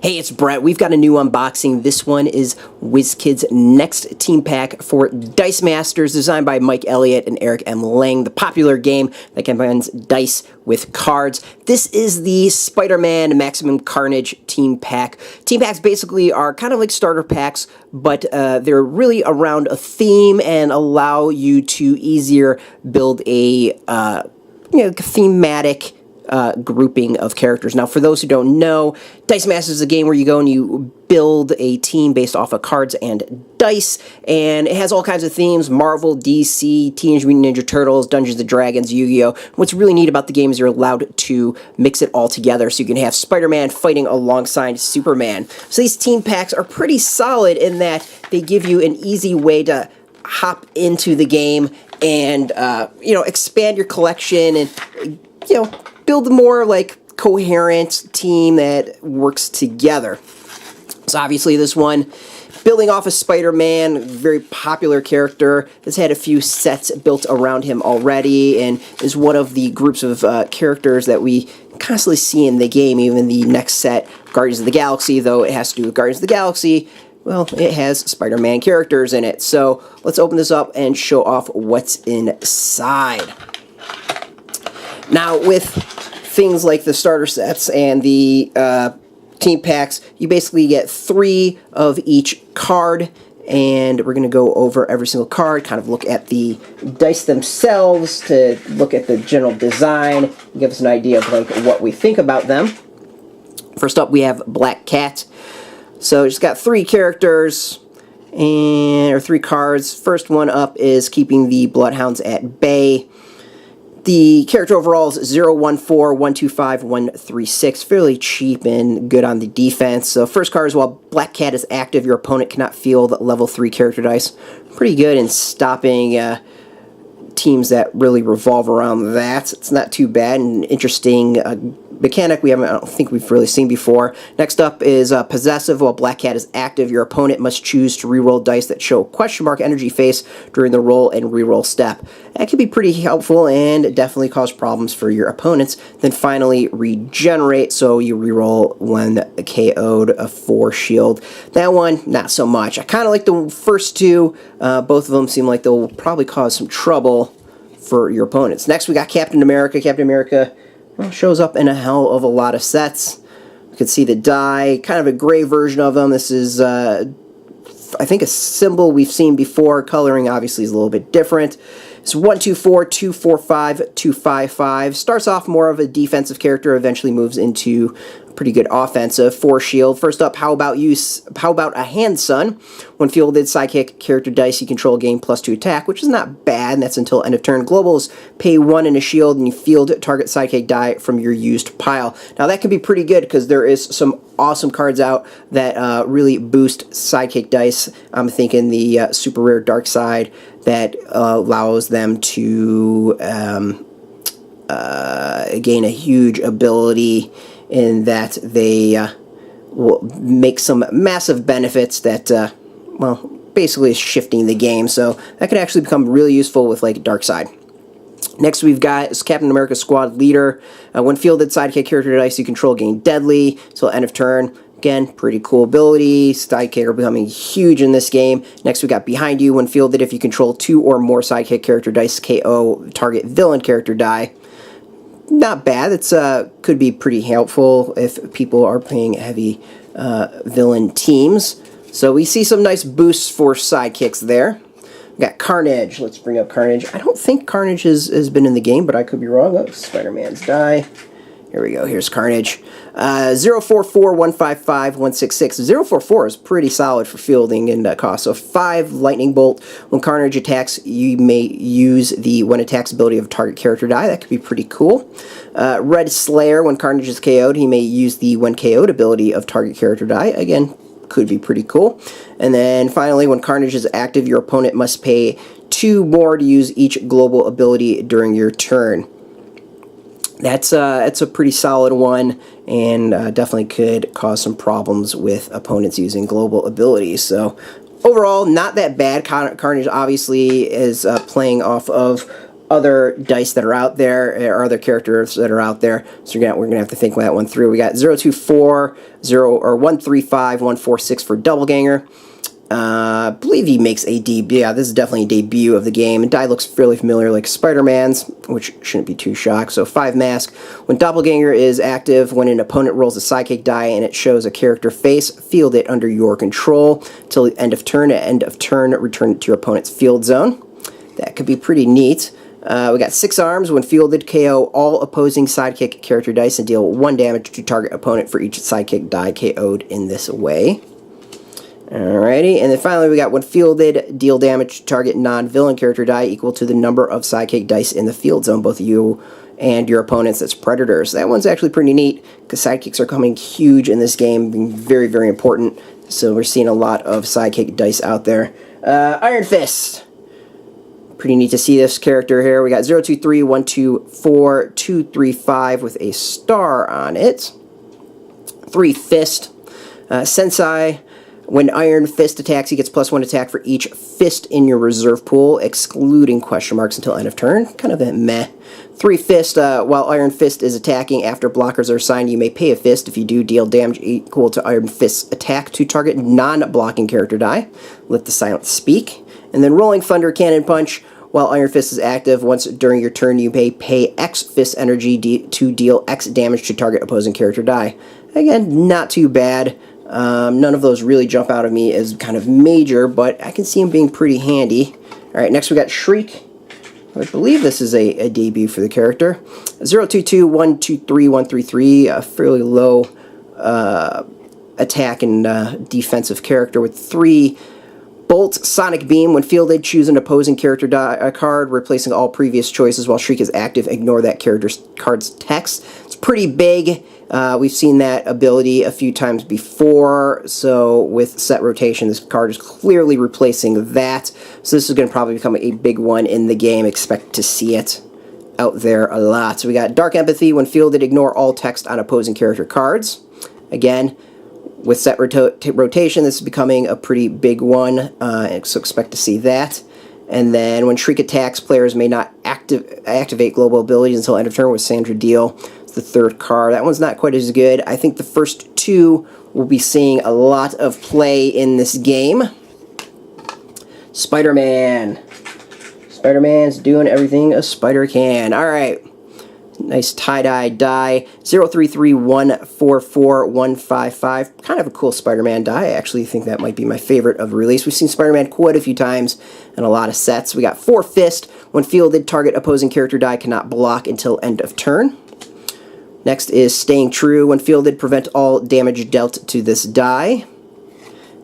Hey, it's Brett. We've got a new unboxing. This one is Wizkids' next team pack for Dice Masters, designed by Mike Elliott and Eric M. Lang, the popular game that combines dice with cards. This is the Spider-Man Maximum Carnage Team Pack. Team packs basically are kind of like starter packs, but they're really around a theme and allow you to easier build a thematic grouping of characters. Now, for those who don't know, Dice Masters is a game where you go and you build a team based off of cards and dice, and it has all kinds of themes: Marvel, DC, Teenage Mutant Ninja Turtles, Dungeons & Dragons, Yu-Gi-Oh! What's really neat about the game is you're allowed to mix it all together, so you can have Spider-Man fighting alongside Superman. So these team packs are pretty solid in that they give you an easy way to hop into the game and, expand your collection and, build a more, coherent team that works together. So obviously this one, building off of Spider-Man, very popular character, has had a few sets built around him already, and is one of the groups of characters that we constantly see in the game. Even the next set, Guardians of the Galaxy, though it has to do with Guardians of the Galaxy, well, it has Spider-Man characters in it. So let's open this up and show off what's inside. Now, with things like the starter sets and the team packs, you basically get 3 of each card, and we're going to go over every single card, kind of look at the dice themselves to look at the general design, give us an idea of what we think about them. First up, we have Black Cat. So it's got 3 characters, or 3 cards. First one up is keeping the Bloodhounds at bay. The character overall is 014, 125, 136, fairly cheap and good on the defense. So first card is, while Black Cat is active, your opponent cannot field level 3 character dice. Pretty good in stopping teams that really revolve around that. It's not too bad, and interesting mechanic I don't think we've really seen before. Next up is Possessive. While Black Cat is active, your opponent must choose to reroll dice that show question mark energy face during the roll and reroll step. That can be pretty helpful and definitely cause problems for your opponents. Then finally, Regenerate, so you reroll when KO'd for shield. That one, not so much. I kind of like the first 2. Both of them seem like they'll probably cause some trouble for your opponents. Next, we got Captain America. Captain America shows up in a hell of a lot of sets. You can see the die, kind of a gray version of them. This is, I think, a symbol we've seen before. Coloring obviously is a little bit different. It's 124, 245, 255. Starts off more of a defensive character, eventually moves into pretty good offensive. 4 shield. First up, how about a Hand Sun? When fielded, sidekick character dice you control gain +2 attack, which is not bad, and that's until end of turn. Globals, pay 1 in a shield, and you field target sidekick die from your used pile. Now that can be pretty good because there is some awesome cards out that really boost sidekick dice. I'm thinking the super rare Dark Side that allows them to gain a huge ability in that they will make some massive benefits that, basically is shifting the game. So that could actually become really useful with, Dark Side. Next we've got is Captain America Squad Leader. When fielded, sidekick character dice you control gain deadly till end of turn. Again, pretty cool ability. Sidekick are becoming huge in this game. Next we got Behind You. When fielded, if you control 2 or more sidekick character dice, KO target villain character die. Not bad. It's could be pretty helpful if people are playing heavy villain teams. So we see some nice boosts for sidekicks there. We got Carnage. Let's bring up Carnage. I don't think Carnage has been in the game, but I could be wrong. Oh, Spider-Man's die. Here we go. Here's Carnage. 044, 155, 166. 044 is pretty solid for fielding and cost. So 5 Lightning Bolt. When Carnage attacks, you may use the when attacks ability of target character die. That could be pretty cool. Red Slayer. When Carnage is KO'd, he may use the when KO'd ability of target character die. Again, could be pretty cool. And then finally, when Carnage is active, your opponent must pay 2 more to use each global ability during your turn. That's a pretty solid one, and definitely could cause some problems with opponents using global abilities. So overall, not that bad. Carnage obviously is playing off of other dice that are out there, or other characters that are out there. So we're going to have to think that one through. We got 024, 135, 146 for Doppelganger. I believe he makes a debut. Yeah, this is definitely a debut of the game. And die looks fairly familiar, like Spider-Man's, which shouldn't be too shocked. So 5 mask. When Doppelganger is active, when an opponent rolls a sidekick die and it shows a character face, field it under your control till the end of turn. At end of turn, return it to your opponent's field zone. That could be pretty neat. We got 6 arms. When fielded, KO all opposing sidekick character dice and deal 1 damage to target opponent for each sidekick die KO'd in this way. Alrighty, and then finally we got when fielded, deal damage to target non-villain character die equal to the number of sidekick dice in the field zone, both you and your opponents as predators. That one's actually pretty neat, because sidekicks are coming huge in this game, being very, very important. So we're seeing a lot of sidekick dice out there. Iron Fist. Pretty neat to see this character here. We got 023, 124, 235 with a star on it. 3 Fist. Sensei. When Iron Fist attacks, he gets +1 attack for each fist in your reserve pool, excluding question marks until end of turn. Kind of a meh. 3 Fist, while Iron Fist is attacking, after blockers are assigned, you may pay a fist. If you do, deal damage equal to Iron Fist's attack to target non-blocking character die. Let the silence speak. And then Rolling Thunder Cannon Punch. While Iron Fist is active, once during your turn, you may pay X Fist energy to deal X damage to target opposing character die. Again, not too bad. None of those really jump out of me as kind of major, but I can see them being pretty handy. Alright, next we got Shriek. I believe this is a debut for the character. 022, 123, 133, a fairly low attack and defensive character with 3 Bolt, Sonic Beam. When fielded, choose an opposing character card, replacing all previous choices. While Shriek is active, ignore that card's text. It's pretty big. We've seen that ability a few times before, so with set rotation, this card is clearly replacing that. So this is going to probably become a big one in the game. Expect to see it out there a lot. So we got Dark Empathy. When fielded, ignore all text on opposing character cards. Again, with set rotation, this is becoming a pretty big one, so expect to see that. And then when Shriek attacks, players may not activate global abilities until end of turn with Sandra Deal. It's the 3rd card. That one's not quite as good. I think the first 2 will be seeing a lot of play in this game. Spider-Man. Spider-Man's doing everything a spider can. Alright. Nice tie-dye die. 033, 144, 155. Kind of a cool Spider-Man die. I actually think that might be my favorite of the release. We've seen Spider-Man quite a few times in a lot of sets. We got 4 Fist. When fielded, target opposing character die cannot block until end of turn. Next is Staying True. When fielded, prevent all damage dealt to this die.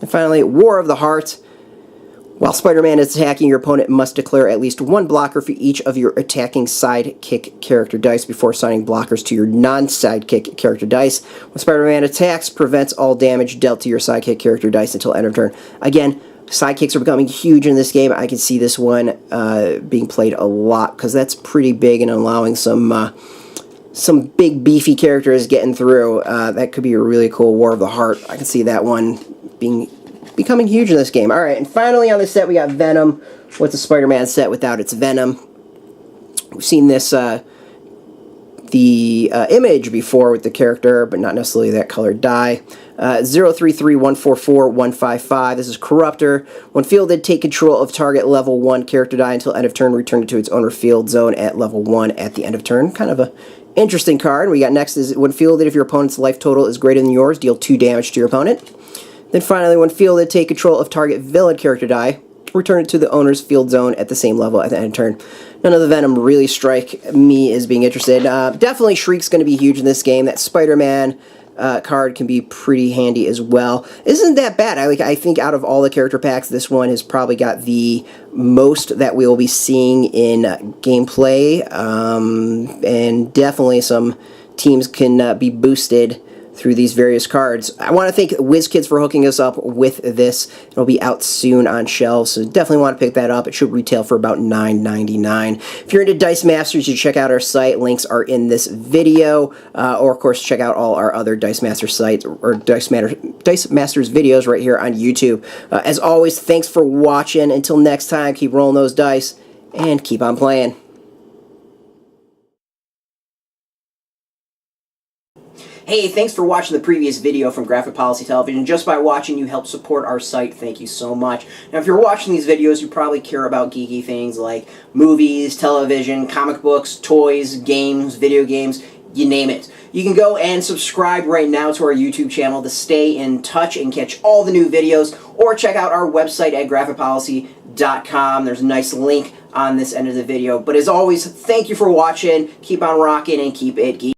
And finally, War of the Heart. While Spider-Man is attacking, your opponent must declare at least 1 blocker for each of your attacking sidekick character dice before assigning blockers to your non-sidekick character dice. When Spider-Man attacks, prevents all damage dealt to your sidekick character dice until end of turn. Again, sidekicks are becoming huge in this game. I can see this one being played a lot, because that's pretty big and allowing some big beefy characters getting through. That could be a really cool War of the Heart. I can see that one becoming huge in this game. Alright, and finally on the set we got Venom. What's a Spider-Man set without its Venom? We've seen this, the image before with the character, but not necessarily that colored die. 033, 144, 155. This is Corruptor. When fielded, take control of target level 1 character die until end of turn. Return it to its owner field zone at level 1 at the end of turn. Kind of a interesting card. We got next is when fielded, if your opponent's life total is greater than yours, deal 2 damage to your opponent. Then finally, when fielded, take control of target villain character die. Return it to the owner's field zone at the same level at the end of turn. None of the Venom really strike me as being interested. Definitely Shriek's going to be huge in this game. That Spider-Man card can be pretty handy as well. Isn't that bad? I think out of all the character packs, this one has probably got the most that we will be seeing in gameplay. And definitely some teams can be boosted through these various cards. I want to thank Wizkids for hooking us up with this. It'll be out soon on shelves, so definitely want to pick that up. It should retail for about $9.99. If you're into Dice Masters, you check out our site. Links are in this video, or of course check out all our other Dice Master sites or Dice Masters videos right here on YouTube. As always, thanks for watching. Until next time, keep rolling those dice and keep on playing. Hey, thanks for watching the previous video from Graphic Policy Television. Just by watching, you help support our site. Thank you so much. Now, if you're watching these videos, you probably care about geeky things like movies, television, comic books, toys, games, video games, you name it. You can go and subscribe right now to our YouTube channel to stay in touch and catch all the new videos, or check out our website at graphicpolicy.com. There's a nice link on this end of the video. But as always, thank you for watching. Keep on rocking and keep it geeky.